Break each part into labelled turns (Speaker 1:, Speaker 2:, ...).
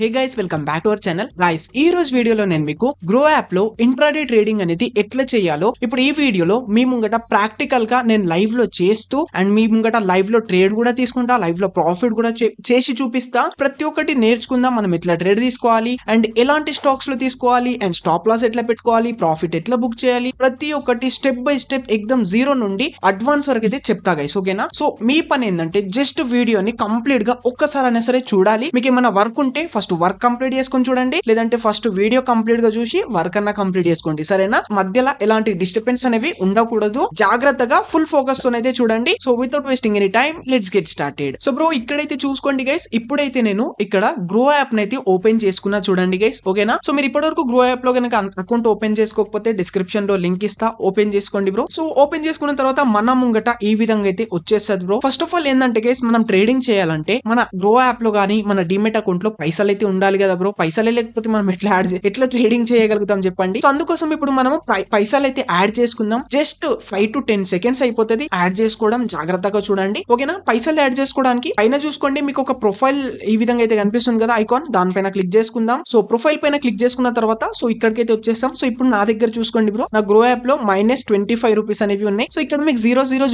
Speaker 1: Hey guys welcome back to our channel. Guys ఈ రోజు వీడియోలో నేను మీకు గ్రో యాప్ లో ఇంట్రాడే ట్రేడింగ్ అనేది ఎట్లా చేయాలో ఇప్పుడు ఈ వీడియోలో మీ ముంగట ప్రాక్టికల్ గా నేను లైవ్ లో చేస్తూ అండ్ మీ ముంగట లైవ్ లో ట్రేడ్ కూడా తీసుకుంటా, లైవ్ లో ప్రాఫిట్ కూడా చేసి చూపిస్తా. ప్రతి ఒక్కటి నేర్చుకుందాం మనం ఎట్లా ట్రేడ్ తీసుకోవాలి అండ్ ఎలాంటి స్టాక్స్ లో తీసుకోవాలి అండ్ స్టాప్ లాస్ ఎట్లా పెట్టుకోవాలి, ప్రాఫిట్ ఎట్లా బుక్ చేయాలి, ప్రతి ఒక్కటి స్టెప్ బై స్టెప్ ఎక్దమ్ జీరో నుండి అడ్వాన్స్ వరకు అయితే చెప్తా గైస్. ఓకేనా? సో మీ పని ఏంటంటే జస్ట్ వీడియోని కంప్లీట్ గా ఒక్కసారి అయినా సరే చూడాలి. మీకు ఏమైనా వర్క్ ఉంటే ఫస్ట్ వర్క్ కంప్లీట్ చేసుకొని చూడండి, లేదంటే ఫస్ట్ వీడియో కంప్లీట్ గా చూసి వర్క్ అన్నా కంప్లీట్ చేసుకోండి. సరేనా? మధ్యలో ఎలాంటి డిస్టర్బెన్స్ అనేవి ఉండకూడదు. జాగ్రత్తగా ఫుల్ ఫోకస్ తోనైతే చూడండి. So without wasting any time let's get started. So bro ఇక్కడైతే చూసుకోండి గైస్, ఇప్పుడైతే నేను ఇక్కడ గ్రో యాప్ నైతే ఓపెన్ చేసుకున్నా చూడండి గైస్. ఓకేనా? సో మీరు ఇప్పటివరకు గ్రో యాప్ లో కనుక అకౌంట్ ఓపెన్ చేసుకోకపోతే డిస్క్రిప్షన్ లో లింక్ ఇస్తా, ఓపెన్ చేసుకోండి బ్రో. సో ఓపెన్ చేసుకున్న తర్వాత మన ముంగట ఈ విధంగా అయితే వచ్చేస్తుంది బ్రో. ఫస్ట్ ఆఫ్ ఆల్ ఏంటంటే గైస్, మనం ట్రేడింగ్ చేయాలంటే మన గ్రో యాప్ లో గానీ మన డిమెట్ అకౌంట్ లో పైసలు అయితే ఉండాలి కదా బ్రో. పైసలే లేకపోతే మనం ఎట్లా ట్రేడింగ్ చేయగలుగుతాం చెప్పండి. సో అందుకోసం ఇప్పుడు మనం పైసలు అయితే యాడ్ చేసుకుందాం. జస్ట్ 5 to 10 seconds అయిపోతుంది యాడ్ చేసుకోవడం. జాగ్రత్తగా చూడండి. ఓకేనా? పైసలు యాడ్ చేసుకోవడానికి పైన చూసుకోండి, మీకు ఒక ప్రొఫైల్ ఈ విధంగా అయితే కనిపిస్తుంది కదా ఐకాన్, దానిపైన క్లిక్ చేసుకుందాం. సో ప్రొఫైల్ పైన క్లిక్ చేసుకున్న తర్వాత సో ఇక్కడికైతే వచ్చేస్తాం. సో ఇప్పుడు నా దగ్గర చూసుకోండి బ్రో, నా గ్రో యాప్ లో -25 అనేవి ఉన్నాయి. సో ఇక్కడ మీకు 0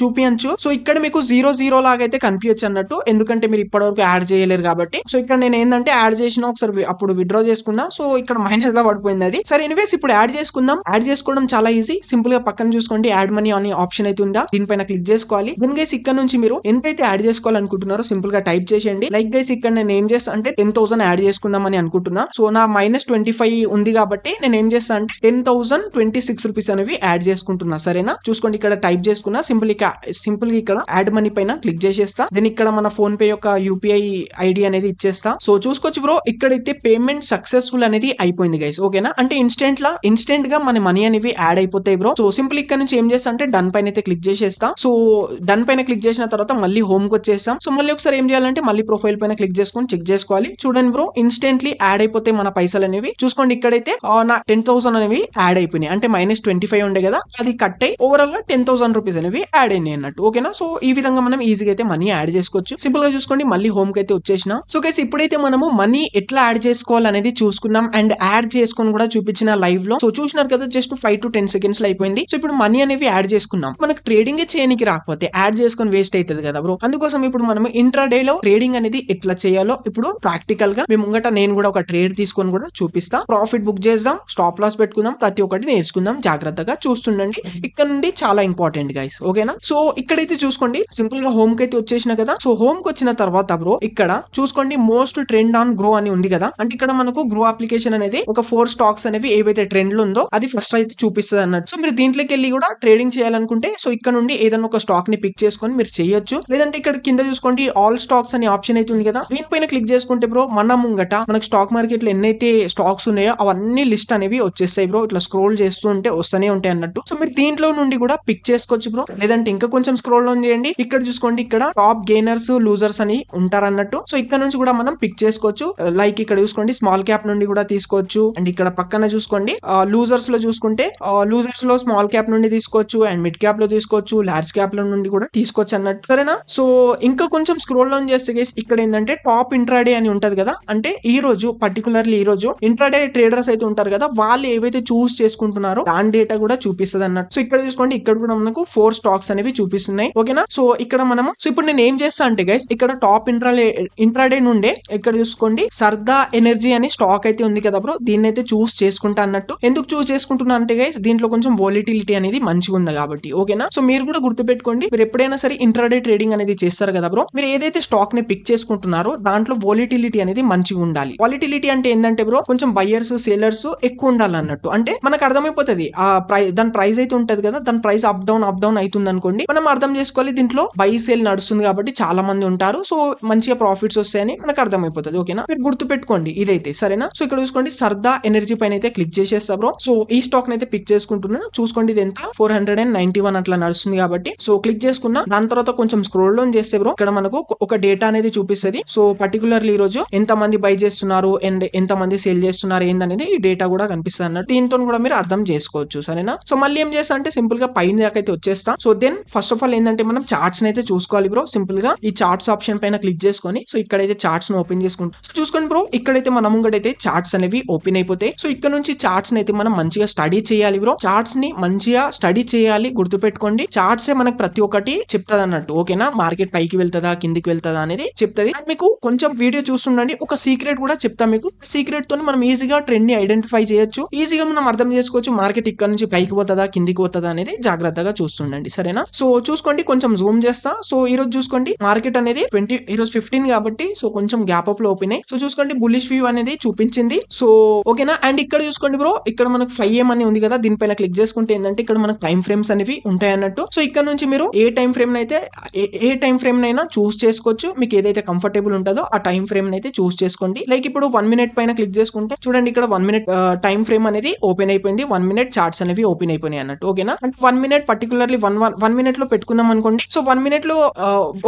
Speaker 1: చూపించు. సో ఇక్కడ మీకు 0 లాగా అయితే కనిపించచ్చు అన్నట్టు, ఎందుకంటే మీరు ఇప్పటివరకు యాడ్ చేయలేరు కాబట్టి. సో ఇక్కడ నేను ఏంటంటే యాడ్ చేసిన ఒకసారి అప్పుడు విత్డ్రా చేసుకున్నా. సో ఇక్కడ మైనస్ గా పడిపోయింది అది. సరే ఎనీవేస్ ఇప్పుడు యాడ్ చేసుకుందాం. యాడ్ చేసుకోవడం చాలా ఈజీ. సింపుల్ గా పక్కన చూసుకోండి యాడ్ మనీ అనే ఆప్షన్ అయితే ఉందా, దీనిపైన క్లిక్ చేసుకోవాలి. దెన్ గైస్ ఇక్కడ నుంచి మీరు ఎంతైతే యాడ్ చేసుకోవాలనుకుంటున్నారో సింపుల్ గా టైప్ చేసేయండి. లైక్ గైస్ ఇక్కడ నేను ఏం చేస్తా అంటే 10,000 యాడ్ చేసుకుందాం అని అనుకుంటున్నా. సో నా -25 ఉంది కాబట్టి నేను ఏం చేస్తా అంటే 10,026 రూపీస్ అనేవి యాడ్ చేసుకుంటున్నా. సరేనా? చూసుకోండి ఇక్కడ టైప్ చేసుకున్నా. సింపుల్ గా ఇక్కడ యాడ్ మనీ పైన క్లిక్ చేసేస్తా. దెన్ ఇక్కడ మన ఫోన్ పే యొక్క యూపీఐ ఐడి అనేది ఇచ్చేస్తా. సో చూసుకోవచ్చు బ్రో, ఇక్కడైతే పేమెంట్ సక్సెస్ఫుల్ అనేది అయిపోయింది గైస్. ఓకేనా? అంటే ఇన్స్టెంట్ గా మన మనీ అనేవి యాడ్ అయిపోతాయి బ్రో. సో సింపుల్ ఇక్కడ నుంచి ఏం చేస్తా అంటే డన్ పైన అయితే క్లిక్ చేసేస్తా. సో డన్ పైన క్లిక్ చేసిన తర్వాత మళ్ళీ హోమ్ కి వచ్చేస్తాం. సో మళ్ళీ ఒకసారి ఏం చేయాలంటే మళ్ళీ ప్రొఫైల్ పైన క్లిక్ చేసుకొని చెక్ చేసుకోవాలి. చూడండి బ్రో, ఇన్స్టెంట్లీ యాడ్ అయిపోతాయి మన పైసలు అనేవి. చూసుకోండి ఇక్కడైతే నా 10,000 అనేవి యాడ్ అయిపోయినాయి. అంటే -25 ఉండే కదా, అది కట్ అయ్యి ఓవరాల్ గా 10,000 రూపీస్ అనేవి యాడ్ అయినాయి అన్నట్టు. ఓకేనా? సో ఈ విధంగా మనం ఈజీగా అయితే మనీ యాడ్ చేసుకోవచ్చు. సింపుల్ గా చూసుకోండి మళ్ళీ హోమ్ కి అయితే వచ్చేసిన. సో గైస్ ఇప్పుడైతే మనము మనీ ఎట్లా యాడ్ చేసుకోవాలనేది చూసుకున్నాం అండ్ యాడ్ చేసుకొని కూడా చూపించిన లైవ్ లో. సో చూసినారు కదా, జస్ట్ 5 to 10 seconds లో అయిపోయింది. సో ఇప్పుడు మనీ అనేవి యాడ్ చేసుకున్నాం. మనకు ట్రేడింగ్ చేయడానికి రాకపోతే యాడ్ చేసుకొని వేస్ట్ అవుతుంది కదా బ్రో. అందుకోసం ఇప్పుడు మనం ఇంట్రాడే లో ట్రేడింగ్ అనేది ఎట్లా చేయాలో ఇప్పుడు ప్రాక్టికల్ గా మీ ముంగట నేను కూడా ఒక ట్రేడ్ తీసుకొని కూడా చూపిస్తా. ప్రాఫిట్ బుక్ చేద్దాం, స్టాప్ లాస్ పెట్టుకుందాం, ప్రతి ఒక్కటి నేర్చుకుందాం. జాగ్రత్తగా చూస్తుండండి. ఇక్కడ నుండి చాలా ఇంపార్టెంట్ గైస్. ఓకేనా? సో ఇక్కడైతే చూసుకోండి సింపుల్ గా హోమ్ కి అయితే వచ్చేసిన కదా. సో హోమ్ కి వచ్చిన తర్వాత బ్రో ఇక్కడ చూసుకోండి మోస్ట్ ట్రెండ్ ఆన్ గ్రో అని ఉంది కదా. అంటే ఇక్కడ మనకు గ్రో అప్లికేషన్ అనేది ఒక 4 స్టాక్స్ అనేవి ఏవైతే ట్రెండ్ లో ఉందో అది ఫస్ట్ అయితే చూపిస్తుంది అన్నట్టు. సో మీరు దీంట్లోకి వెళ్ళి కూడా ట్రేడింగ్ చేయాలనుకుంటే సో ఇక్కడ నుండి ఏదైనా ఒక స్టాక్ ని పిక్ చేసుకొని మీరు చేయొచ్చు. లేదంటే ఇక్కడ కింద చూసుకోండి ఆల్ స్టాక్స్ అనే ఆప్షన్ అయితే ఉంది కదా, దీనిపైన క్లిక్ చేసుకుంటే బ్రో మన ముంగట మనకు స్టాక్ మార్కెట్ లో ఎన్నైతే స్టాక్స్ ఉన్నాయో అవన్నీ లిస్ట్ అనేవి వచ్చేస్తాయి బ్రో. ఇట్లా స్క్రోల్ చేస్తూ ఉంటే వస్తూనే ఉంటాయి అన్నట్టు. సో మీరు దీంట్లో నుండి కూడా పిక్ చేసుకోవచ్చు బ్రో. లేదంటే ఇంకా కొంచెం స్క్రోల్ డౌన్ చేయండి. ఇక్కడ చూసుకోండి ఇక్కడ టాప్ గెయినర్స్ లూజర్స్ అని ఉంటారు అన్నట్టు. సో ఇక్కడ నుంచి కూడా మనం పిక్ చేసుకోవచ్చు. లైక్ ఇక్కడ చూసుకోండి స్మాల్ క్యాప్ నుండి కూడా తీసుకోవచ్చు. అండ్ ఇక్కడ పక్కన చూసుకోండి లూజర్స్ లో చూసుకుంటే లూజర్స్ లో స్మాల్ క్యాప్ నుండి తీసుకోవచ్చు అండ్ మిడ్ క్యాప్ లో తీసుకోవచ్చు, లార్జ్ క్యాప్ లో నుండి కూడా తీసుకోవచ్చు అన్నట్టు. సరేనా? సో ఇంకా కొంచెం స్క్రోల్ డౌన్ చేస్తే గైస్ ఇక్కడ ఏంటంటే టాప్ ఇంట్రాడే అని ఉంటది కదా. అంటే ఈ రోజు పర్టికులర్లీ ఈ రోజు ఇంట్రాడే ట్రేడర్స్ అయితే ఉంటారు కదా, వాళ్ళు ఏవైతే చూస్ చేసుకుంటున్నారో దాని డేటా కూడా చూపిస్తుంది అన్నట్టు. సో ఇక్కడ చూసుకోండి ఇక్కడ కూడా మనకు 4 స్టాక్స్ అనేవి చూపిస్తున్నాయి. ఓకేనా? సో ఇక్కడ మనము సో ఇప్పుడు నేను ఏం చేస్తా అంటే గైస్ ఇక్కడ టాప్ ఇంట్రాడే నుండే ఇక్కడ చూసుకోండి సర్దా ఎనర్జీ అని స్టాక్ అయితే ఉంది కదా బ్రో, దీన్ని అయితే చూస్ చేసుకుంటా అన్నట్టు. ఎందుకు చూస్ చేసుకుంటున్నా అంటే గైస్ దీంట్లో కొంచెం వోలిటిలిటీ అనేది మంచిగా ఉంది కాబట్టి. ఓకేనా? సో మీరు కూడా గుర్తుపెట్టుకోండి, మీరు ఎప్పుడైనా సరే ఇంట్రాడే ట్రేడింగ్ అనేది చేస్తారు కదా బ్రో, మీరు ఏదైతే స్టాక్ ని పిక్ చేసుకుంటున్నారో దాంట్లో వోలిటిలిటీ అనేది మంచిగా ఉండాలి. వాలిటిలిటీ అంటే ఏంటంటే బ్రో కొంచెం బయ్యర్స్ సేలర్స్ ఎక్కువ ఉండాలి అన్నట్టు. అంటే మనకు అర్థమైపోతుంది దాని ప్రైస్ అయితే ఉంటది కదా, దాని ప్రైస్ అప్ డౌన్ అవుతుంది అనుకోండి, మనం అర్థం చేసుకోవాలి దీంట్లో బై సేల్ నడుస్తుంది కాబట్టి చాలా మంది ఉంటారు. సో మంచిగా ప్రాఫిట్స్ వస్తాయని మనకు అర్థమైపోతుంది. ఓకేనా? మీరు గుర్తు పెట్టుకోండి ఇదైతే. సరేనా? సో ఇక్కడ చూసుకోండి సర్దా ఎనర్జీ పైన అయితే క్లిక్ చేసేస్తా బ్రో. సో ఈ స్టాక్ అయితే పిక్ చేసుకుంటున్నా. చూసుకోండి ఇది ఎంత 491 అట్లా నడుస్తుంది కాబట్టి. సో క్లిక్ చేసుకున్నా. దాని తర్వాత కొంచెం స్క్రోల్ డౌన్ చేస్తే బ్రో ఇక్కడ మనకు ఒక డేటా అనేది చూపిస్తుంది. సో పర్టికులర్లీ ఈ రోజు ఎంత మంది బై చేస్తున్నారు అండ్ ఎంత మంది సేల్ చేస్తున్నారు ఏందనేది ఈ డేటా కూడా కనిపిస్తుంది అన్నట్టు. దీంతో కూడా మీరు అర్థం చేసుకోవచ్చు. సరేనా? సో మళ్ళీ ఏం చేస్తా అంటే సింపుల్ గా పైన దాకా అయితే వచ్చేస్తా. So then first of all ఏంటంటే మనం చార్ట్స్ అయితే చూసుకోవాలి బ్రో. సింపుల్ గా ఈ చార్ట్స్ ఆప్షన్ పైన క్లిక్ చేసుకొని సో ఇక్కడైతే చార్ట్స్ ను ఓపెన్ ఓపెన్ చేసుకుంటాం. సో చూసుకోండి బ్రో, ఇక్కడైతే మన ముంగడైతే చార్ట్స్ అనేవి ఓపెన్ అయిపోతాయి. సో ఇక్కడ నుంచి చార్ట్స్ అయితే మనం మంచిగా స్టడీ చేయాలి బ్రో. చార్ట్స్ ని మంచిగా స్టడీ చేయాలి, గుర్తుపెట్టుకోండి. చార్ట్స్ మనకు ప్రతి ఒక్కటి చెప్తాది అన్నట్టు, ఓకేనా. మార్కెట్ పైకి వెళ్తుందా కిందికి వెళ్తుందా అనేది చెప్తుంది. మీకు కొంచెం వీడియో చూస్తుండండి, ఒక సీక్రెట్ కూడా చెప్తా మీకు. సీక్రెట్ తో మనం ఈజీగా ట్రెండ్ ని ఐడెంటిఫై చేయొచ్చు, ఈజీగా మనం అర్థం చేసుకోవచ్చు మార్కెట్ ఇక్కడ నుంచి పైకి పోతుందా కిందికి పోతుందా అనేది జాగ్రత్తగా చూస్తుండండి, సరేనా. సో చూసుకోండి, కొంచెం జూమ్ చేస్తా. సో ఈ రోజు చూసుకోండి మార్కెట్ అనేది ఈ రోజు 15 కాబట్టి సో కొంచెం గ్యాప్ అప్ లో ఓపెన్ అయ్యి, సో చూసుకోండి బుల్లిష్ వ్యూ అనేది చూపించింది. సో ఓకేనా. అండ్ ఇక్కడ చూసుకోండి బ్రో, ఇక్కడ మనకు 5am అని ఉంది కదా, దీనిపైన క్లిక్ చేసుకుంటే ఏంటంటే ఇక్కడ మనకు టైం ఫ్రేమ్స్ అనేవి ఉంటాయి అన్నట్టు. సో ఇక్కడ నుంచి మీరు ఏ టైం ఫ్రేమ్ నైనా చూస్ చేసుకోవచ్చు, మీకు ఏదైతే కంఫర్టబుల్ ఉంటుందో ఆ టైం ఫ్రేమ్ అయితే చూస్ చేసుకోండి. లైక్ ఇప్పుడు 1 minute పైన క్లిక్ చేసుకుంటే చూడండి ఇక్కడ 1 minute టైం ఫ్రేమ్ అనేది ఓపెన్ అయిపోయింది, 1 minute చార్ట్స్ అనేవి ఓపెన్ అయిపోయినాయి అన్నట్టు, ఓకేనా. అంటే 1 minute పర్టికులర్లీ 1 minute లో పెట్టుకున్నాం అనుకోండి. సో 1 minute లో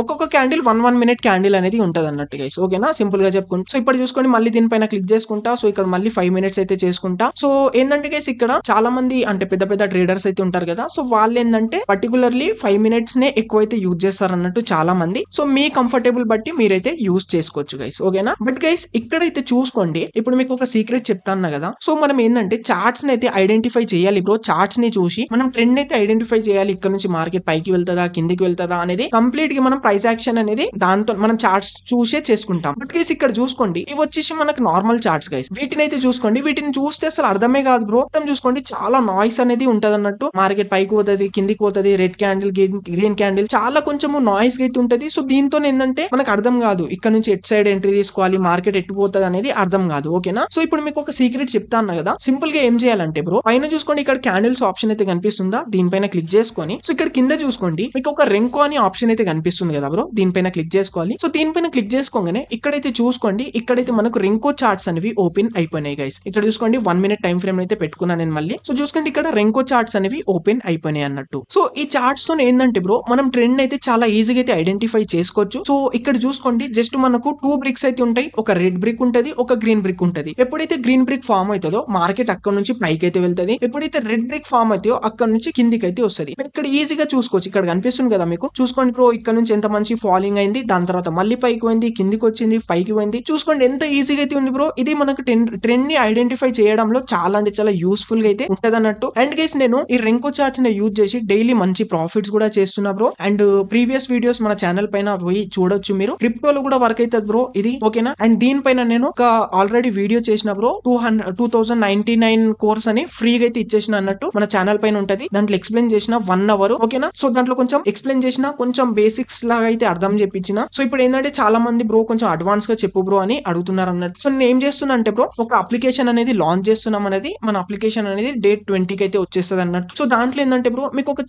Speaker 1: ఒక్కొక్క క్యాండిల్ 1 minute క్యాండిల్ అనేది ఉంటది అన్నట్టు గైస్, ఓకేనా. సింపుల్ గా చెప్పుకుంటా. సో ఇప్పుడు చూసుకోండి మళ్ళీ దీనిపైన క్లిక్ చేసుకుంటా. సో ఇక్కడ మళ్ళీ 5 minutes అయితే చేసుకుంటా. సో ఏంటంటే గైస్ ఇక్కడ చాలా మంది అంటే పెద్ద పెద్ద ట్రేడర్స్ అయితే ఉంటారు కదా, సో వాళ్ళు ఏంటంటే పర్టికులర్లీ 5 minutes నే ఎక్కువైతే యూజ్ చేస్తారు అన్నట్టు చాలా మంది. సో మీ కంఫర్టబుల్ బట్టి మీరైతే యూజ్ చేసుకోవచ్చు గైస్, ఓకేనా. బట్ గైస్ ఇక్కడైతే చూసుకోండి, ఇప్పుడు మీకు ఒక సీక్రెట్ చెప్తాను కదా. సో మనం ఏంటంటే చార్ట్స్ అయితే ఐడెంటిఫై చేయాలి బ్రో. చార్ట్స్ ని చూసి మనం ట్రెండ్ అయితే ఐడెంటిఫై చేయాలి, ఇక్కడ నుంచి మార్కెట్ పైకి వెళ్తుందా కిందికి వెళ్తుందా అనేది కంప్లీట్ గా మనం ప్రైస్ యాక్షన్ అనేది దాంతో మనం చార్ట్స్ చూసే చేసుకుంటాం. బట్ గైస్ ఇక్కడ చూసుకోండి, ఇవి వచ్చేసి మనకు నార్మల్ చార్ట్స్ గైస్. వీటిని అయితే చూసుకోండి, వీటిని చూస్తే అసలు అర్థమే కాదు బ్రో. మొత్తం చూసుకోండి చాలా నాయిస్ అనేది ఉంటది అన్నట్టు, మార్కెట్ పైకి పోతుంది కిందికి పోతుంది, రెడ్ క్యాండిల్ గ్రీన్ క్యాండిల్ చాలా కొంచెము నాయిస్ అయితే ఉంటది. సో దీంతో ఏంటంటే మనకు అర్థం కాదు ఇక్కడ నుంచి ఎట్ సైడ్ ఎంట్రీ తీసుకోవాలి, మార్కెట్ ఎట్టిపోతుంది అనేది అర్థం కాదు, ఓకేనా. సో ఇప్పుడు మీకు ఒక సీక్రెట్ చెప్తాను కదా. సింపుల్ గా ఏం చేయాలంటే బ్రో, పైన చూసుకోండి ఇక్కడ క్యాండిల్స్ ఆప్షన్ అయితే కనిపిస్తుందా, దీనిపైన క్లిక్ చేసుకొని సో ఇక్కడ కింద చూసుకోండి మీకు ఒక రెంకో అని ఆప్షన్ అయితే కనిపిస్తుంది కదా బ్రో, దీనిపైన క్లిక్ చేసుకోవాలి. సో దీనిపైన క్లిక్ చేసుకోగానే ఇక్కడైతే చూసుకోండి, ఇక్కడైతే మనకు రెంకో చార్ట్స్ అనేవి ఓపెన్ అయిపోయినాయి గైస్. ఇక్కడ చూసుకోండి 1 minute టైం ఫ్రేమ్ అయితే పెట్టుకున్నాను నేను మళ్ళీ. సో చూసుకోండి ఇక్కడ రెంకో చార్ట్స్ అనేవి ఓపెన్ అయిపోయినాయి అన్నట్టు. సో ఈ చార్ట్స్ తో ఏంటంటే బ్రో మనం ట్రెండ్ అయితే చాలా ఈజీగా అయితే ఐడెంటిఫై చేసుకోవచ్చు. సో ఇక్కడ చూసుకోండి జస్ట్ మనకు 2 bricks అయితే ఉంటాయి, ఒక రెడ్ బ్రిక్ ఉంటది, ఒక గ్రీన్ బ్రిక్ ఉంటది. ఎప్పుడైతే గ్రీన్ బ్రిక్ ఫామ్ అవుతుందో మార్కెట్ అక్కడ నుంచి పైకి అయితే వెళ్తది, ఎప్పుడైతే రెడ్ బ్రిక్ ఫామ్ అవుతాయో అక్కడ నుంచి కిందికి అయితే వస్తుంది. ఇక్కడ ఈజీగా చూసుకోవచ్చు, ఇక్కడ కనిపిస్తుంది కదా మీకు. చూసుకోండి బ్రో ఇక్కడ నుంచి ఎంత మంచి ఫాలింగ్ అయింది, దాని తర్వాత మళ్ళీ పైకి పోయింది, కిందికి వచ్చింది, పైకి పోయింది. చూసుకోండి ఎంత ఈజీగా అయితే ఉంది బ్రో. ఇది మనకు ట్రెండ్ ని ఐడెంటిఫై చేయడంలో చాలా అంటే చాలా యూస్ఫుల్ గా అయితే ఉంటది అన్నట్టు. అండ్ గైస్ నేను ఈ రెంకో చార్ట్స్ ని యూజ్ చేసి డైలీ మంచి ప్రాఫిట్స్ కూడా చేస్తున్నా బ్రో. అండ్ ప్రీవియస్ వీడియోస్ మన ఛానల్ పైన పోయి చూడొచ్చు మీరు. క్రిప్టోలో కూడా వర్క్ అవుతుంది బ్రో ఇది, ఓకేనా. అండ్ దీనిపైన నేను ఒక ఆల్రెడీ వీడియో చేసిన బ్రో, 2099 కోర్స్ అని ఫ్రీగా అయితే ఇచ్చేసిన అన్నట్టు మన ఛానల్ పైన ఉంటది. దాంట్లో ఎక్స్ప్లెయిన్ చేసిన 1 hour, ఓకేనా. సో దాంట్లో కొంచెం ఎక్స్ప్లెయిన్ చేసిన, కొంచెం బేసిక్స్ లాగా అయితే అర్థం చెప్పించిన. సో ఇప్పుడు ఏంటంటే చాలా మంది బ్రో కొంచెం అడ్వాన్స్ గా చెప్పు బ్రో అని అడుగుతున్నారు అన్నట్టు. సో నేను ఏం చేస్తున్నా అంటే బ్రో ఒక అప్లికేషన్ అనేది లాంచ్ చేస్తున్నాం అనేది, మన అప్లికేషన్ అనేది డేట్ 20కి అయితే వచ్చేస్తుంది అన్నట్టు. సో దాంట్లో ఏంటంటే బ్రో మీకు ఒక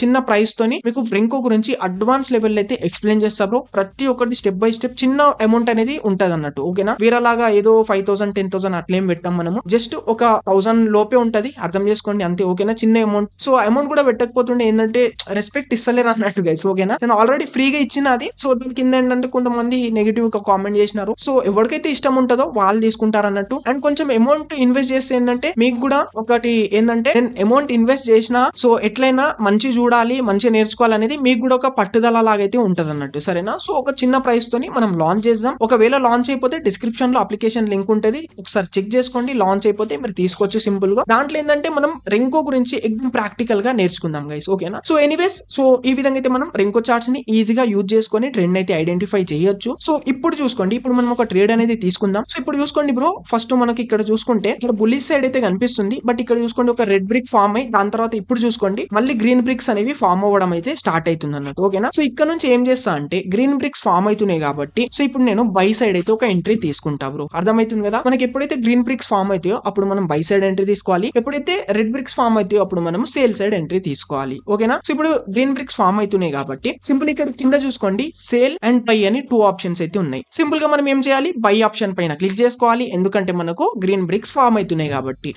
Speaker 1: చిన్న ప్రైస్ తోని మీకు రెంకో గురించి అడ్వాన్స్ లెవెల్ అయితే ఎక్స్ప్లెయిన్ చేస్తా బ్రో. ప్రతి ఒక్కటి స్టెప్ బై స్టెప్ చిన్న అమౌంట్ అనేది ఉంటది అన్నట్టు, ఓకేనా. వేరేలాగా ఏదో 5000 10,000 అట్లేం పెట్టాం మనము, జస్ట్ ఒక 1000 లోపే ఉంటది, అర్థం చేసుకోండి అంతే, ఓకేనా. చిన్న అమౌంట్. సో అమౌంట్ కూడా పెట్టకపోతుండే ఏంటంటే రెస్పెక్ట్ ఇస్తలేరు అన్నట్టు గైస్, ఓకేనా. నేను ఆల్రెడీ ఫ్రీగా ఇచ్చిన అది. సో దాని కింద ఏంటంటే కొంతమంది నెగిటివ్ గా కామెంట్ చేసినారు. సో ఎవరికైతే ఇష్టం ఉంటుందో వాళ్ళు తీసుకుంటారు అన్నట్టు. అండ్ కొంచెం అమౌంట్ ఇన్వెస్ట్ చేస్తే ఏంటంటే మీకు కూడా ఒకటి ఏంటంటే నేను అమౌంట్ ఇన్వెస్ట్ చేసిన సో ఎట్లయినా మంచి చూడాలి, మంచిగా నేర్చుకోవాలనేది మీకు కూడా ఒక పట్టుదల లాగైతే ఉంటది అన్నట్టు, సరేనా. సో ఒక చిన్న ప్రైస్ తోని మనం లాంచ్ చేద్దాం. ఒకవేళ లాంచ్ అయిపోతే డిస్క్రిప్షన్ లో అప్లికేషన్ లింక్ ఉంటది, ఒకసారి చెక్ చేసుకోండి. లాంచ్ అయిపోతే మీరు తీసుకోవచ్చు సింపుల్ గా. దాంట్లో ఏంటంటే మనం రెంకో గురించి ఎగ్జామ్ ప్రాక్టికల్ గా నేర్చుకుందాం గైస్, ఓకేనా. సో ఎనీవేస్ సో ఈ విధంగా అయితే మనం రెంకో చార్ట్స్ ని ఈజీగా యూజ్ చేసుకొని ట్రెండ్ అయితే ఐడెంటిఫై చేయొచ్చు. సో ఇప్పుడు చూసుకోండి, ఇప్పుడు మనం ఒక ట్రేడ్ అనేది తీసుకుందాం. సో ఇప్పుడు చూసుకోండి బ్రో, ఫస్ట్ మనకి ఇక్కడ చూసుకుంటే ఇక్కడ బుల్లిష్ సైడ్ అయితే కనిపిస్తుంది, బట్ ఇక్కడ చూసుకోండి ఒక రెడ్ బ్రిక్ ఫామ్ అయ్యి దాని తర్వాత ఇప్పుడు చూసుకోండి మళ్ళీ గ్రీన్ బ్రిక్స్ అనేవి ఫామ్ అవ్వడం అయితే స్టార్ట్ అవుతుంది అన్నట్టు, ఓకేనా. సో ఇక్కడ నుంచి ఏం చేస్తా అంటే గ్రీన్ బ్రిక్స్ ఫామ్ అవుతున్నాయి కాబట్టి సో ఇప్పుడు నేను బై సైడ్ అయితే ఒక ఎంట్రీ తీసుకుంటా బ్రో, అర్థమవుతుంది కదా. మనకి ఎప్పుడైతే గ్రీన్ బ్రిక్స్ ఫామ్ అవుతాయో అప్పుడు మనం బై సైడ్ ఎంట్రీ తీసుకోవాలి, ఎప్పుడైతే రెడ్ బ్రిక్స్ ఫామ్ అవుతాయో అప్పుడు మనం సేల్ సైడ్ ఎంట్రీ తీసుకోవాలి, ఓకేనా. సో ఇప్పుడు గ్రీన్ బ్రిక్స్ ఫామ్ అవుతున్నాయి కాబట్టి సింపుల్ ఇక్కడ కింద చూసుకోండి సేల్ అండ్ బై అని 2 ఆప్షన్స్ అయితే ఉన్నాయి. సింపుల్ గా మనం ఏం చేయాలి, బై ఆప్షన్ పైన క్లిక్ చేసుకోవాలి, ఎందుకంటే మనకు గ్రీన్ బ్రిక్స్ ఫామ్ అవుతున్నాయి కాబట్టి.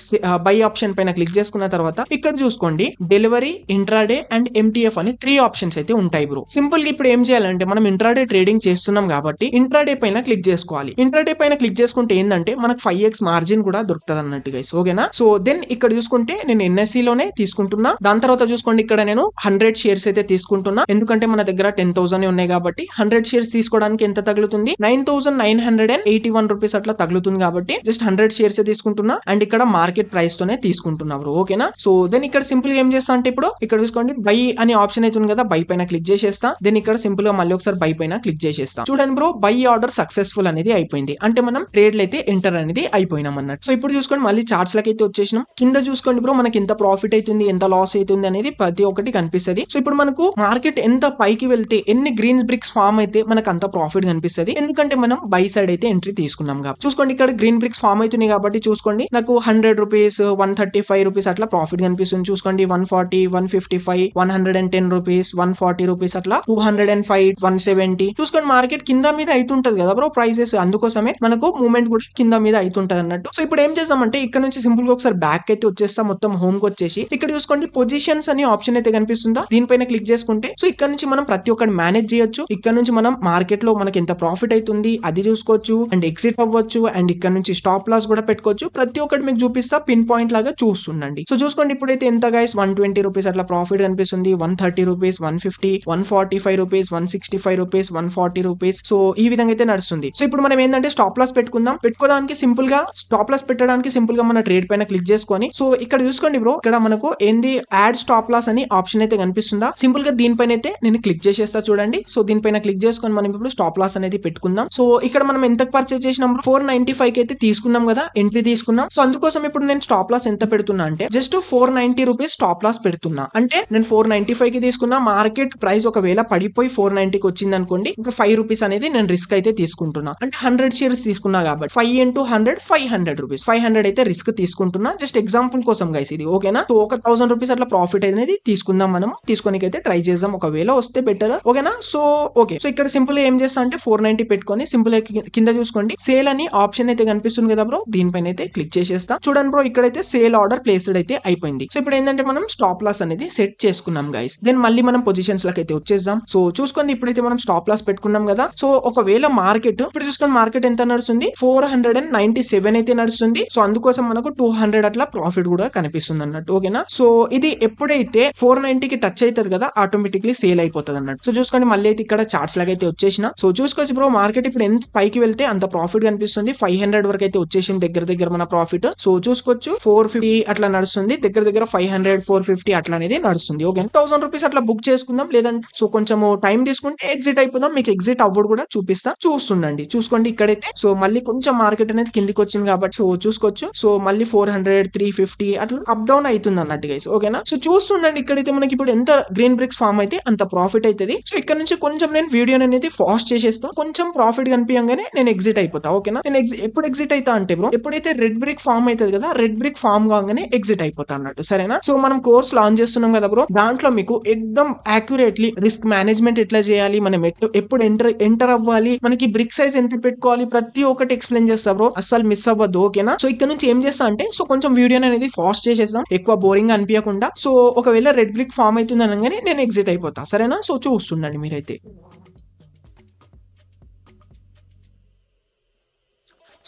Speaker 1: బై ఆప్షన్ పైన క్లిక్ చేసుకున్న తర్వాత ఇక్కడ చూసుకోండి డెలివరీ, ఇంట్రాడే అండ్ MTF అని 3 ఆప్షన్స్ అయితే ఉంటాయి బ్రో. సింపుల్ గా ఇప్పుడు ఏం చేయాలంటే మనం ఇంట్రాడే ట్రేడింగ్ చేస్తున్నాం కాబట్టి ఇంట్రాడే పైన క్లిక్ చేసుకోవాలి. ఇంట్రాడే పైన క్లిక్ చేసుకుంటే ఏంటంటే మనకు 5x మార్జిన్ కూడా దొరుకుతుంది అన్నట్టు గైస్, ఓకేనా. సో దెన్ ఇక్కడ చూసుకుంటే నేను NSE లోనే తీసుకుంటున్నా. దాని తర్వాత చూసుకోండి ఇక్కడ నేను 100 షేర్స్ అయితే తీసుకుంటున్నా, ఎందుకంటే మన దగ్గర 10,000 ఉన్నాయి కాబట్టి 100 షేర్స్ తీసుకోవడానికి ఎంత తగులుతుంది 9,981 రూపీస్ అట్లా తగులుతుంది కాబట్టి జస్ట్ 100 షేర్స్ తీసుకుంటున్నా అండ్ ఇక్కడ మార్కెట్ ప్రైస్ తోనే తీసుకుంటున్నా బ్రో ఓకేనా. సో దెన్ ఇక్కడ సింపుల్ గా ఏం చేస్తా అంటే ఇప్పుడు ఇక్కడ చూసుకోండి బై అనే ఆప్షన్ అయితే ఉంది కదా, బై పైన క్లిక్ చేసేస్తా. దెన్ ఇక్కడ సింపుల్ గా మళ్ళీ ఒకసారి బై పైన క్లిక్ చేసేస్తా. చూడండి బ్రో బై ఆర్డర్ సక్సెస్ఫుల్ అనేది అయిపోయింది, అంటే మనం ట్రేడ్ అయితే ఎంటర్ అనేది అయిపోయినాం అన్నట్టు. సో ఇప్పుడు చూసుకోండి మళ్ళీ చార్ట్స్ లకి అయితే వచ్చేసినాం. కింద చూసుకోండి బ్రో మనకి ఎంత ప్రాఫిట్ అవుతుంది ఎంత లాస్ అవుతుంది అనేది ప్రతి ఒక్కటి కనిపిస్తుంది. సో ఇప్పుడు మనకు మార్కెట్ ఎంత పైకి వెళ్తే ఎన్ని గ్రీన్ బ్రిక్స్ ఫామ్ అయితే మనకు అంత ప్రాఫిట్ కనిపిస్తుంది, ఎందుకంటే మనం బై సైడ్ అయితే ఎంట్రీ తీసుకున్నాం కాబట్టి. చూసుకోండి ఇక్కడ గ్రీన్ బ్రిక్స్ ఫామ్ అవుతున్నాయి కాబట్టి చూసుకోండి నాకు 100 రూపీస్ 135 రూపీస్ అట్లా ప్రాఫిట్ కనిపిస్తుంది. చూసుకోండి 140 155 110 రూపీస్ 140 రూపీస్ అట్లా 205 170. చూసుకోండి మార్కెట్ కింద మీద అవుతుంటది కదా బ్రో ప్రైసెస్, అందుకోసమే మనకు మూవ్మెంట్ కూడా కింద మీద అవుతుంటది అన్నట్టు. సో ఇప్పుడు ఏం చేద్దామంటే ఇక్కడ నుంచి సింపుల్ గా ఒకసారి బ్యాక్ అయితే వచ్చేస్తా, మొత్తం హోమ్ కి వచ్చేసి ఇక్కడ చూసుకోండి పొజిషన్స్ అని ఆప్షన్ అయితే కనిపిస్తుందా, దీనిపైన క్లిక్ చేసుకుంటే సో ఇక్కడ నుంచి మనం ప్రతి ఒక్కటి మేనేజ్ చేయొచ్చు. ఇక్కడ నుంచి మనం మార్కెట్ లో మనకి ఎంత ప్రాఫిట్ అవుతుంది అది చూసుకోవచ్చు అండ్ ఎగ్జిట్ అవ్వచ్చు అండ్ ఇక్కడ నుంచి స్టాప్ లాస్ కూడా పెట్టుకోవచ్చు. ప్రతి ఒక్కటి మీకు చూపిస్తా పిన్ పాయింట్ లాగా చూస్తుండండి. సో చూసుకోండి ఇప్పుడైతే ఎంత గైస్ 120 రూపీస్ అట్లా ప్రాఫిట్ కనిపిస్తుంది, 130 rupees 150 145 rupees 165 rupees 140 rupees. So ఈ విధంగా అయితే నడుస్తుంది. సో ఇప్పుడు మనం ఏంటంటే స్టాప్ లాస్ పెట్టుకోవడానికి సింపుల్ గా స్టాప్ లాస్ పెట్టడానికి సింపుల్ గా మన ట్రేడ్ పైన క్లిక్ చేసుకొని సో ఇక్కడ చూసుకోండి బ్రో ఇక్కడ మనకు ఏంది యాడ్ స్టాప్ లాస్ అని ఆప్షన్ అయితే కనిపిస్తుందా, సింపుల్ గా దీనిపైన అయితే నేను క్లిక్ చేసేస్తా చూడండి. సో దీనిపైన క్లిక్ చేసుకొని మనం ఇప్పుడు స్టాప్ లాస్ అనేది పెట్టుకుందాం. సో ఇక్కడ మనం ఎంత పర్చేజ్ చేసినాం 495 కి అయితే తీసుకున్నాం కదా, ఎంట్రీ తీసుకున్నాం. సో అందుకోసం ఇప్పుడు నేను స్టాప్ లాస్ ఎంత పెడుతున్నా అంటే జస్ట్ 490 రూపీస్ స్టాప్ లాస్ పెడుతున్నా. అంటే నేను 495 కి తీసుకున్నా, మార్కెట్ ప్రైస్ ఒకవేళ పడిపోయి 490 కి వచ్చింది అనుకోండి ఇంకా 5 రూపీస్ అనేది నేను రిస్క్ అయితే తీసుకుంటున్నా. అంటే 100 షేర్స్ తీసుకున్నా కాబట్టి 5 into 100 500 రూపీస్ 500 అయితే రిస్క్ తీసుకుంటున్నా. జస్ట్ ఎగ్జాంపుల్ కోసం గైస్ ఇది ఓకేనా. సో 1000 రూపీస్ అట్లా ప్రాఫిట్ అనేది తీసుకుందాం, మనం తీసుకోనికైతే ట్రై చేద్దాం, ఒకవేళ వస్తే బెటర్ ఓకేనా. సో ఓకే సో ఇక్కడ సింపుల్ ఏం చేస్తా అంటే 490 పెట్టుకొని సింపుల్ కింద చూసుకోండి సేల్ అని ఆప్షన్ అయితే కనిపిస్తుంది కదా బ్రో, దీనిపైన అయితే క్లిక్ చేసేస్తా. చూడండి బ్రో ఇక్కడైతే సేల్ ఆర్డర్ ప్లేస్డ్ అయితే అయిపోయింది. సో ఇప్పుడు ఏంటంటే మనం స్టాప్ లాస్ అనేది సెట్ చేసుకున్నాం గైస్. దెన్ మళ్ళీ మనం పొజిషన్స్ లకి అయితే వచ్చేద్దాం. సో చూసుకోండి ఇప్పుడైతే మనం స్టాప్ లాస్ పెట్టుకున్నాం కదా. సో ఒకవేళ మార్కెట్ ఇప్పుడు చూసుకోండి మార్కెట్ ఎంత నడుస్తుంది 497 అయితే నడుస్తుంది. సో అందుకోసం మనకు 200 అట్లా ప్రాఫిట్ కూడా కనిపిస్తుంది అన్నట్టు ఓకేనా. సో ఇది ఎప్పుడైతే 490 కి టచ్ అవుతుంది కదా ఆటోమేటిక్లీ సేల్ అయిపోతుంది అన్నట్టు. సో చూసుకోండి మళ్ళీ అయితే ఇక్కడ చార్ట్స్ లాగా అయితే వచ్చేసిన. సో చూసుకోవచ్చు బ్రో మార్కెట్ ఇప్పుడు ఎంత పైకి వెళ్తే అంత ప్రాఫిట్ కనిపిస్తుంది. 500 వరకు అయితే వచ్చేసింది దగ్గర మన ప్రాఫిట్. సో చూసుకోవచ్చు 450 అట్లా నడుస్తుంది, దగ్గర 500 450 అట్లా అనేది నడుస్తుంది ఓకే. 1000 రూపీస్ అట్లా బుక్ చేసుకుందాం, లేదంటే సో కొంచెం టైం తీసుకుంటే ఎగ్జిట్ అయిపోదాం. మీకు ఎగ్జిట్ అవ్వడు కూడా చూపిస్తా, చూస్తుండండి. చూసుకోండి ఇక్కడైతే సో మళ్ళీ కొంచెం మార్కెట్ అనేది కిందికి వచ్చింది కాబట్టి సో చూసుకోవచ్చు. సో మళ్ళీ 400 350 అట్లా అప్ డౌన్ అవుతుంది అన్నట్టు గైస్ ఓకేనా. సో చూస్తుండండి ఇక్కడైతే మనకి ఇప్పుడు ఎంత గ్రీన్ బ్రిక్స్ ఫామ్ అయితే అంత ప్రాఫిట్ అవుతుంది. సో ఇక్కడ నుంచి కొంచెం నేను వీడియో అనేది ఫాస్ట్ చేసేస్తా, కొంచెం ప్రాఫిట్ కనిపించగానే నేను ఎగ్జిట్ అయిపోతా ఓకేనా. నేను ఎప్పుడు ఎగ్జిట్ అవుతా అంటే బ్రో ఎప్పుడైతే రెడ్ బ్రిక్ ఫామ్ అవుతుంది కదా, రెడ్ బ్రిక్ ఫామ్ కాగానే ఎగ్జిట్ అయిపోతా అన్నట్టు సరేనా. సో మనం కోర్స్ లాంచ్ చేస్తున్నాం కదా బ్రో, దాంట్లో మీకు ఎక్దమ్ యాక్యురేట్లీ రిస్క్ మేనేజ్మెంట్ ఎట్లా చేయాలి, మనం ఎప్పుడు ఎంటర్ అవ్వాలి, మనకి బ్రిక్ సైజ్ ఎంత పెట్టుకోవాలి, ప్రతి ఒక్కటి ఎక్స్ప్లెయిన్ చేస్తా బ్రో, అస్సలు మిస్ అవ్వద్దు ఓకేనా. సో ఇక్కడ నుంచి ఏం చేస్తా అంటే సో కొంచెం వీడియో అనేది ఫాస్ట్ చేసేస్తాం, ఎక్కువ బోరింగ్ అనిపించకుండా. సో ఒకవేళ రెడ్ బ్రిక్ ఫామ్ అవుతుంది అనగానే నేను ఎగ్జిట్ అయిపోతా సరేనా. సో చూస్తుండండి మీరైతే.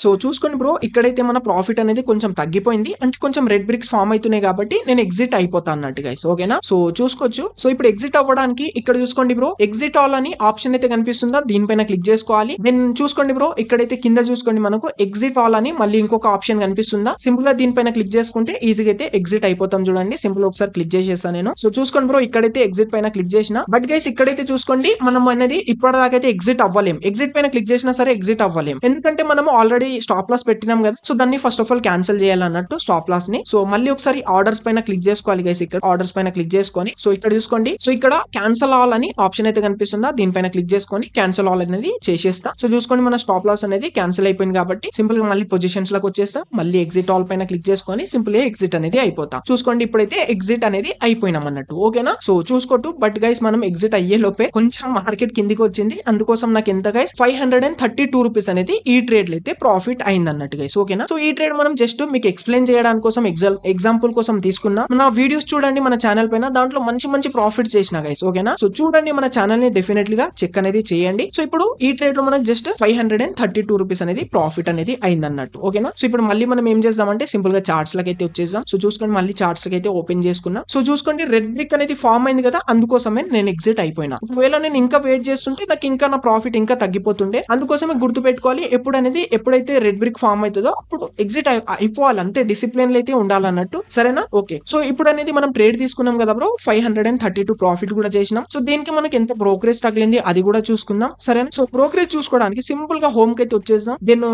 Speaker 1: సో చూసుకోండి బ్రో ఇక్కడైతే మన ప్రాఫిట్ అనేది కొంచెం తగ్గిపోయింది, అంటే కొంచెం రెడ్ బ్రిక్స్ ఫామ్ అవుతున్నాయి కాబట్టి నేను ఎగ్జిట్ అయిపోతా అన్నట్టు గైస్ ఓకేనా. సో చూసుకోవచ్చు. సో ఇప్పుడు ఎగ్జిట్ అవ్వడానికి ఇక్కడ చూసుకోండి బ్రో ఎగ్జిట్ ఆల్ అని ఆప్షన్ అయితే కనిపిస్తుందా, దీనిపైన క్లిక్ చేసుకోవాలి. దెన్ చూసుకోండి బ్రో ఇక్కడైతే కింద చూసుకోండి మనకు ఎగ్జిట్ ఆల్ అని మళ్ళీ ఇంకొక ఆప్షన్ కనిపిస్తుందా, సింపుల్ గా దీనిపైన క్లిక్ చేసుకుంటే ఈజీగా అయితే ఎగ్జిట్ అయిపోతాం. చూడండి సింపుల్ ఒకసారి క్లిక్ చేసేస్తాను నేను. సో చూసుకోండి బ్రో ఇక్కడైతే ఎగ్జిట్ పైన క్లిక్ చేసిన, బట్ గైస్ ఇక్కడైతే చూసుకోండి మనం అనేది ఇప్పటిదాకైతే ఎగ్జిట్ అవ్వలేం, ఎగ్జిట్ పైన క్లిక్ చేసినా సరే ఎగ్జిట్ అవ్వలేం, ఎందుకంటే మనం ఆల్రెడీ స్టాప్ లాస్ పెట్టినాం కదా. సో దాన్ని ఫస్ట్ ఆఫ్ ఆల్ క్యాన్సిల్ చేయాలన్నట్టు స్టాప్ లాస్ ని. సో మళ్ళీ ఒకసారి ఆర్డర్స్ పైన క్లిక్ చేసుకోవాలి గైస్, ఇక్కడ ఆర్డర్స్ పైన క్లిక్ చేసుకొని సో ఇక్కడ చూసుకోండి. సో ఇక్కడ క్యాన్సిల్ ఆల్ అని ఆప్షన్ అయితే కనిపిస్తుందా, దీనిపైన క్లిక్ చేసుకొని క్యాన్సిల్ ఆల్ అనేది చేసేస్తా. సో చూసుకోండి మన స్టాప్ లాస్ అనేది క్యాన్సిల్ అయిపోయింది కాబట్టి సింపుల్ గా మళ్ళీ పొజిషన్స్ లకు వచ్చేస్తా, మళ్ళీ ఎగ్జిట్ ఆల్ పైన క్లిక్ చేసుకొని సింపుల్ గా ఎగ్జిట్ అనేది అయిపోతా. చూసుకోండి ఇప్పుడైతే ఎగ్జిట్ అనేది అయిపోయినాం అన్నట్టు ఓకేనా. సో చూసుకోట్టు బట్ గైస్ మనం ఎగ్జిట్ అయ్యే లోపే కొంచెం మార్కెట్ కిందికి వచ్చింది, అందుకోసం నాకు ఎంత గైస్ 532 రూపీస్ అనేది ఈ ట్రేడ్ అయితే ప్రాఫిట్ ప్రాఫిట్ అయింది అన్నట్టు గైస్. ఓకేనా. సో ఈ ట్రేడ్ మనం జస్ట్ మీకు ఎక్స్ప్లెయిన్ చేయడానికి కోసం ఎగ్జాంపుల్ కోసం తీసుకున్నా. మన వీడియోస్ చూడండి మన ఛానల్ పైన, దాంట్లో మంచి ప్రాఫిట్స్ చేసిన గైస్. ఓకేనా. సో చూడండి మన ఛానల్ ని డెఫినెట్లీ గా చెక్ అనేది చేయండి. సో ఇప్పుడు ఈ ట్రేడ్ లో మనకు జస్ట్ 532 రూపీస్ అనేది ప్రాఫిట్ అనేది అయింది అన్నట్టు. ఓకేనా. సో ఇప్పుడు మళ్ళీ మనం ఏం చేద్దామంటే సింపుల్ గా చార్ట్స్ లకి అయితే వచ్చేద్దాం. సో చూసుకోండి మళ్ళీ చార్ట్స్ లకి అయితే ఓపెన్ చేసుకున్నా. సో చూసుకోండి రెడ్ బ్రిక్ అనేది ఫామ్ అయింది కదా, అందుకోసమే నేను ఎగ్జిట్ అయిపోయినా. ఒకవేళ నేను ఇంకా వెయిట్ చేస్తుంటే నాకు ఇంకా నా ప్రాఫిట్ ఇంకా తగ్గిపోతుండే. అందుకోసమే గుర్తు పెట్టుకోవాలి, ఎప్పుడైతే రెడ్ బ్రిక్ ఫామ్ అవుతుందో అప్పుడు ఎగ్జిట్ అయిపోవాలి, అంతే. డిసిప్లిన్ అయితే ఉండాలన్నట్టు. సరేనా. ఓకే. సో ఇప్పుడు అనేది మనం ట్రేడ్ తీసుకున్నాం కదా బ్రో, 532 ప్రాఫిట్ కూడా చేసినాం. సో దీనికి మనకి ఎంత బ్రోకరేజ్ తగిలింది అది కూడా చూసుకుందాం. సరేనా. సో బ్రోకరేజ్ చూసుకోవడానికి సింపుల్ గా హోమ్ కి అయితే వచ్చేద్దాం. దెన్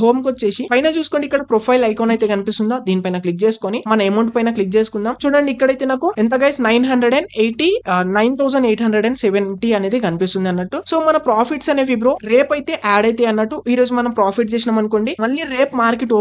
Speaker 1: హోమ్ కి వచ్చేసి పైన చూసుకోండి, ఇక్కడ ప్రొఫైల్ ఐకాన్ అయితే కనిపిస్తుందా, దీనిపైన క్లిక్ చేసుకొని మన అమౌంట్ పైన క్లిక్ చేసుకుందాం. చూడండి ఇక్కడైతే నాకు ఎంత గైస్ 9,870 అనేది కనిపిస్తుంది అన్నట్టు. సో మన ప్రాఫిట్స్ అనేవి బ్రో రేపు అయితే యాడ్ అయితే అన్నట్టు. ఈ రోజు మనం ప్రాఫిట్ చేసినాం అనుకోండి, మళ్ళీ రేపు మార్కెట్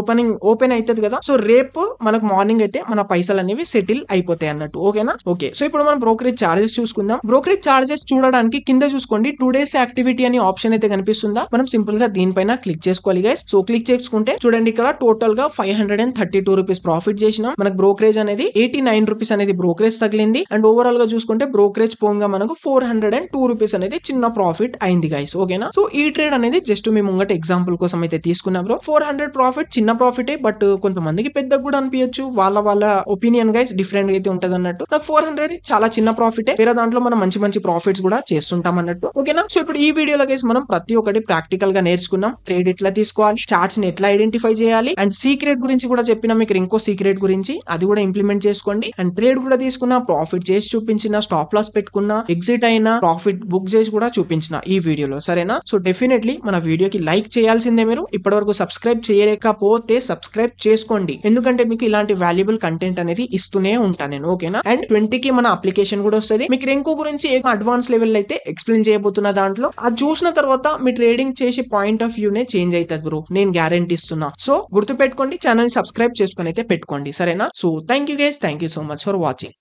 Speaker 1: ఓపెన్ అవుతుంది కదా. సో రేపు మనకు మార్నింగ్ అయితే మన పైసలు అనేవి సెటిల్ అయిపోతాయి అన్నట్టు. ఓకేనా. ఓకే. సో ఇప్పుడు మనం బ్రోకరేజ్ చార్జెస్ చూసుకుందాం. బ్రోకరేజ్ చార్జెస్ చూడడానికి కింద చూసుకోండి 2 days యాక్టివిటీ అనే ఆప్షన్ అయితే కనిపిస్తుందా, మనం సింపుల్ గా దీనిపైన క్లిక్ చేసుకోవాలి గైస్. సో క్లిక్ చేసుకుంటే చూడండి ఇక్కడ టోటల్ గా 532 రూపీస్ ప్రాఫిట్ చేసినాం. మనకు బ్రోకరేజ్ అనేది 89 రూపీస్ అనేది బ్రోకరేజ్ తగిలింది. అండ్ ఓవరాల్ గా చూసుకుంటే బ్రోకరేజ్ పోగా మనకు 402 రూపీస్ అనేది చిన్న ప్రాఫిట్ అయింది గైస్. ఓకేనా. సో ఈ ట్రేడ్ అనేది జస్ట్ మీ ముంగట ఎగ్జాంపుల్ కోసం అయితే తీసుకున్నా బ్రో. 400 ప్రాఫిట్ చిన్న ప్రాఫిటే, బట్ కొంతమందికి పెద్దగా కూడా అనిపించచ్చు. వాళ్ళ ఒపీనియన్ గైస్ డిఫరెంట్ అయితే ఉంటది అన్నట్టు. నాకు 400 చాలా చిన్న ప్రాఫిటే, వేరే దాంట్లో మనం మంచి ప్రాఫిట్స్ కూడా చేస్తుంటాం అన్నట్టు. ఓకేనా. సో ఇప్పుడు ఈ వీడియోలో గైస్ మనం ప్రతి ఒక్కటి ప్రాక్టికల్ గా నేర్చుకున్నాం. ట్రేడ్ ఎట్లా తీసుకోవాలి, చార్ట్స్ ని ఎట్లా ఐడెంటిఫై చేయాలి, అండ్ సీక్రెట్ గురించి కూడా చెప్పినా మీకు, ఇంకో సీక్రెట్ గురించి అది కూడా ఇంప్లిమెంట్ చేసుకోండి. అండ్ ట్రేడ్ కూడా తీసుకున్నా, ప్రాఫిట్ చేసి చూపించిన, స్టాప్ లాస్ పెట్టుకున్నా, ఎగ్జిట్ అయినా, ప్రాఫిట్ బుక్ చేసి కూడా చూపించిన ఈ వీడియోలో. సరేనా. సో డెఫినెట్లీ మన వీడియోకి లైక్ చేయాల్సిందే. మీరు ఇప్పటివరకు సబ్స్క్రైబ్ చేయలేకపోతే సబ్స్క్రైబ్ చేసుకోండి, ఎందుకంటే మీకు ఇలాంటి వాల్యుబుల్ కంటెంట్ అనేది ఇస్తూనే ఉంటాను నేను. ఓకేనా. అండ్ 20కి మన అప్లికేషన్ కూడా వస్తుంది. మీకు రెంకో గురించి అడ్వాన్స్ లెవెల్ అయితే ఎక్స్ప్లెయిన్ చేయబోతున్నా. దాంట్లో అది చూసిన తర్వాత మీ ట్రేడింగ్ చేసే పాయింట్ ఆఫ్ వ్యూ నే చేంజ్ అవుతుంది బ్రో, నేను గ్యారంటీ ఇస్తున్నా. సో గుర్తు పెట్టుకోండి, ఛానల్ సబ్స్క్రైబ్ చేసుకుని అయితే పెట్టుకోండి. సరేనా. So thank you guys, thank you so much for watching.